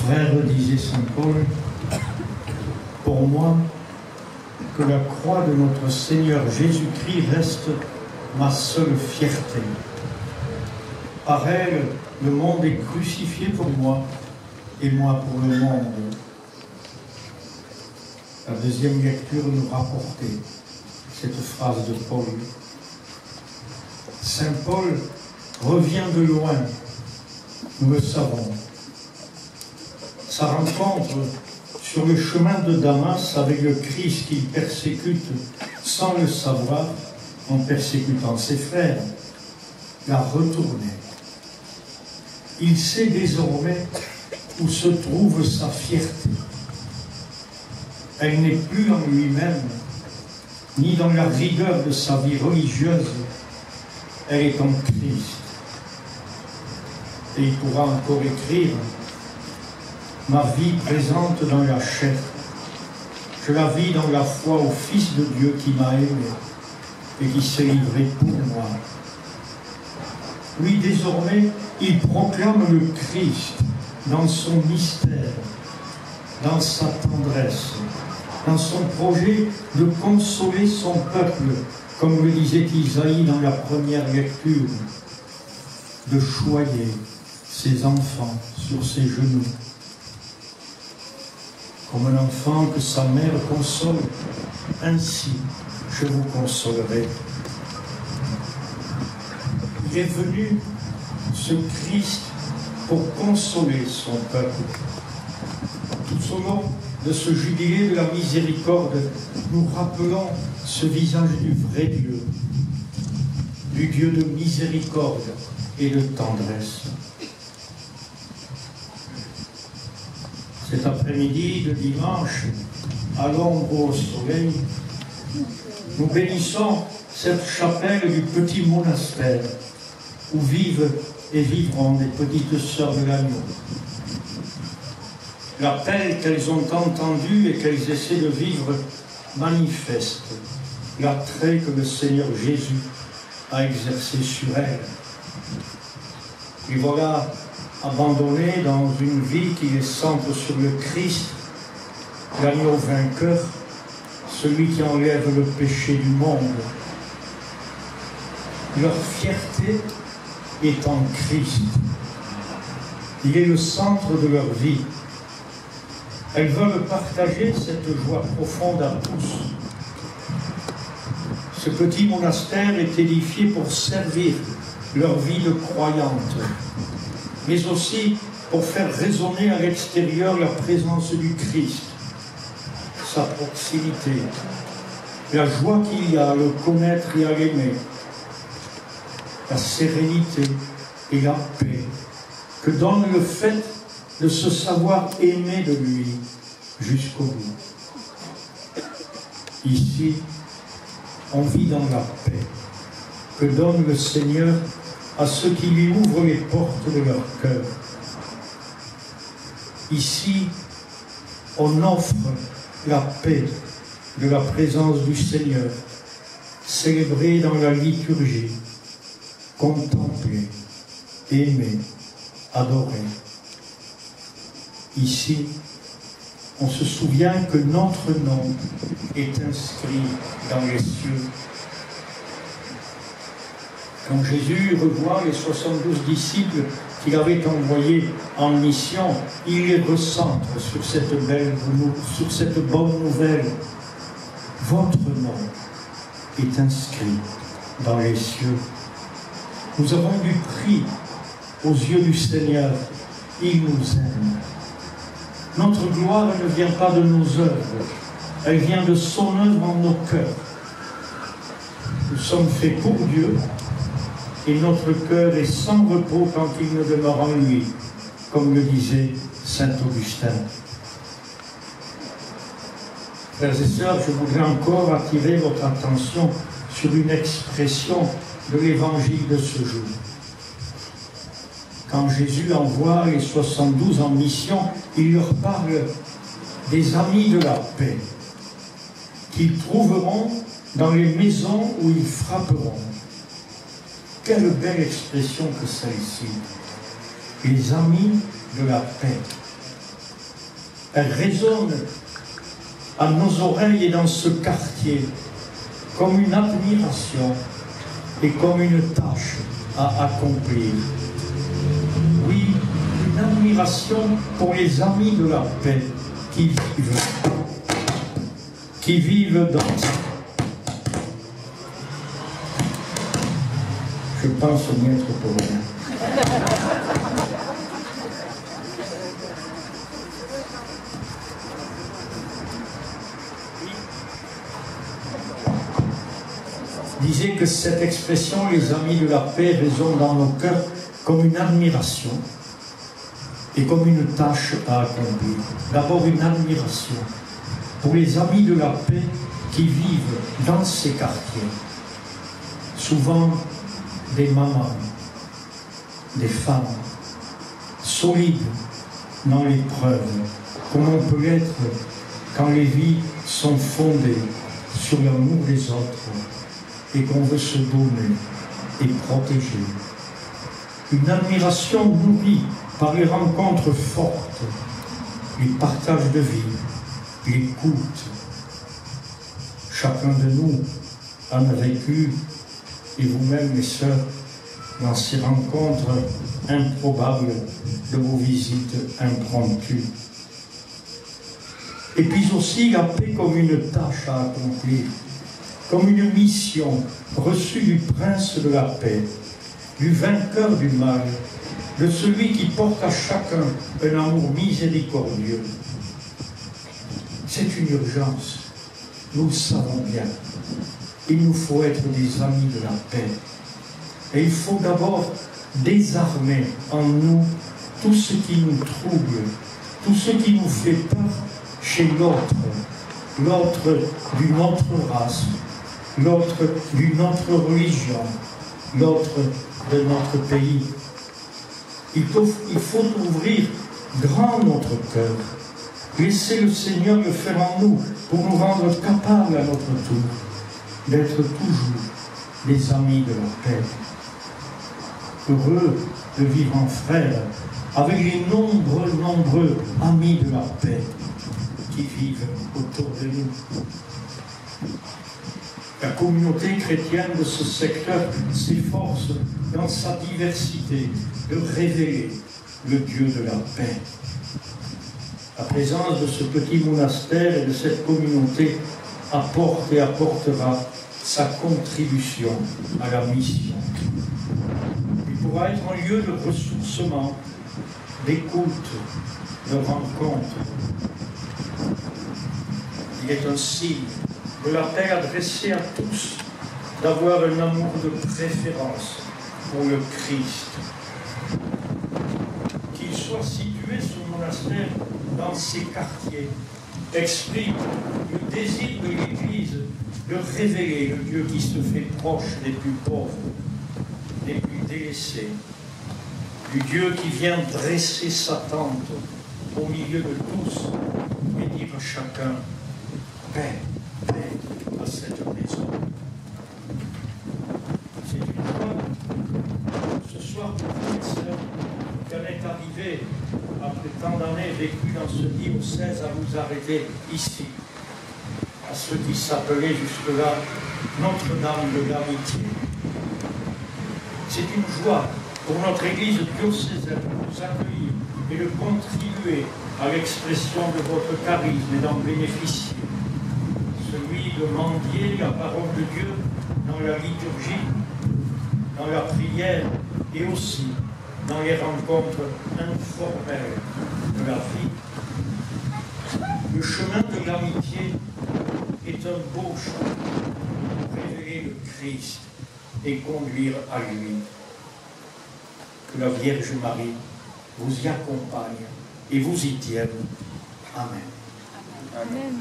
Frère, disait saint Paul, pour moi, que la croix de notre Seigneur Jésus-Christ reste ma seule fierté. Par elle, le monde est crucifié pour moi et moi pour le monde. La deuxième lecture nous rapportait cette phrase de Paul. Saint Paul revient de loin, nous le savons. Sa rencontre sur le chemin de Damas avec le Christ qu'il persécute sans le savoir, en persécutant ses frères, l'a retourné. Il sait désormais où se trouve sa fierté. Elle n'est plus en lui-même, ni dans la rigueur de sa vie religieuse, elle est en Christ. Et il pourra encore écrire « Ma vie présente dans la chair, je la vis dans la foi au Fils de Dieu qui m'a aimé et qui s'est livré pour moi. » Oui, désormais, il proclame le Christ dans son mystère, dans sa tendresse, dans son projet de consoler son peuple, comme le disait Isaïe dans la première lecture, de choyer ses enfants sur ses genoux. Comme un enfant que sa mère console, ainsi je vous consolerai. Il est venu, ce Christ, pour consoler son peuple. Tout au long de ce jubilé de la miséricorde, nous rappelons ce visage du vrai Dieu, du Dieu de miséricorde et de tendresse. Cet après-midi de dimanche, à l'ombre au soleil, nous bénissons cette chapelle du petit monastère où vivent et vivront les petites sœurs de l'agneau. L'appel qu'elles ont entendu et qu'elles essaient de vivre manifeste l'attrait que le Seigneur Jésus a exercé sur elles. Et voilà, abandonnées dans une vie qui les centre sur le Christ, l'agneau vainqueur, celui qui enlève le péché du monde. Leur fierté est en Christ. Il est le centre de leur vie. Elles veulent partager cette joie profonde à tous. Ce petit monastère est édifié pour servir leur vie de croyante, mais aussi pour faire résonner à l'extérieur la présence du Christ, sa proximité, la joie qu'il y a à le connaître et à l'aimer, la sérénité et la paix que donne le fait de se savoir aimé de lui jusqu'au bout. Ici, on vit dans la paix que donne le Seigneur à ceux qui lui ouvrent les portes de leur cœur. Ici, on offre la paix de la présence du Seigneur, célébrée dans la liturgie, contemplée, aimée, adorée. Ici, on se souvient que notre nom est inscrit dans les cieux. Quand Jésus revoit les 72 disciples qu'il avait envoyés en mission, il les recentre sur cette bonne nouvelle. Votre nom est inscrit dans les cieux. Nous avons du prix aux yeux du Seigneur. Il nous aime. Notre gloire ne vient pas de nos œuvres, elle vient de son œuvre en nos cœurs. Nous sommes faits pour Dieu et notre cœur est sans repos quand il ne demeure en lui, comme le disait saint Augustin. Frères et sœurs, je voudrais encore attirer votre attention sur une expression de l'évangile de ce jour. Quand Jésus envoie les 72 en mission, il leur parle des amis de la paix qu'ils trouveront dans les maisons où ils frapperont. Quelle belle expression que celle-ci. Les amis de la paix. Elle résonne à nos oreilles et dans ce quartier comme une admiration et comme une tâche à accomplir. Oui, une admiration pour les amis de la paix qui vivent dans... Je pense au maître polonais. Disait que cette expression, les amis de la paix, résonne dans nos cœurs comme une admiration et comme une tâche à accomplir. D'abord une admiration pour les amis de la paix qui vivent dans ces quartiers. Souvent des mamans, des femmes solides dans l'épreuve, comme on peut l'être quand les vies sont fondées sur l'amour des autres et qu'on veut se donner et protéger. Une admiration nourrie par les rencontres fortes, les partages de vie, l'écoute. Chacun de nous en a vécu, et vous-même, mes sœurs, dans ces rencontres improbables de vos visites impromptues. Et puis aussi la paix comme une tâche à accomplir, comme une mission reçue du prince de la paix, du vainqueur du mal, de celui qui porte à chacun un amour miséricordieux. C'est une urgence, nous le savons bien. Il nous faut être des amis de la paix. Et il faut d'abord désarmer en nous tout ce qui nous trouble, tout ce qui nous fait peur chez l'autre, l'autre d'une autre race, l'autre d'une autre religion, l'autre de notre pays. Il faut ouvrir grand notre cœur, laisser le Seigneur le faire en nous pour nous rendre capables à notre tour d'être toujours des amis de la paix. Heureux de vivre en frères avec les nombreux amis de la paix qui vivent autour de nous. La communauté chrétienne de ce secteur s'efforce dans sa diversité de révéler le Dieu de la paix. La présence de ce petit monastère et de cette communauté apporte et apportera sa contribution à la mission. Il pourra être un lieu de ressourcement, d'écoute, de rencontre. Il est un signe de l'appel adressé à tous d'avoir un amour de préférence pour le Christ. Qu'il soit situé, ce monastère, dans ces quartiers, exprime le désir de l'Église de révéler le Dieu qui se fait proche des plus pauvres, des plus délaissés, du Dieu qui vient dresser sa tente au milieu de tous et dire à chacun « paix, paix à cette maison ». C'est une joie ce soir pour vous, mes sœurs, qu'elle est arrivée, après tant d'années vécues dans ce diocèse, à vous arrêter ici, à ce qui s'appelait jusque-là Notre-Dame de l'Amitié. C'est une joie pour notre Église diocésaine de vous accueillir et de contribuer à l'expression de votre charisme et d'en bénéficier. Celui de mendier la parole de Dieu dans la liturgie, dans la prière et aussi dans les rencontres informelles de la vie. Le chemin de l'amitié est un beau chemin pour révéler le Christ et conduire à lui. Que la Vierge Marie vous y accompagne et vous y tienne. Amen. Amen.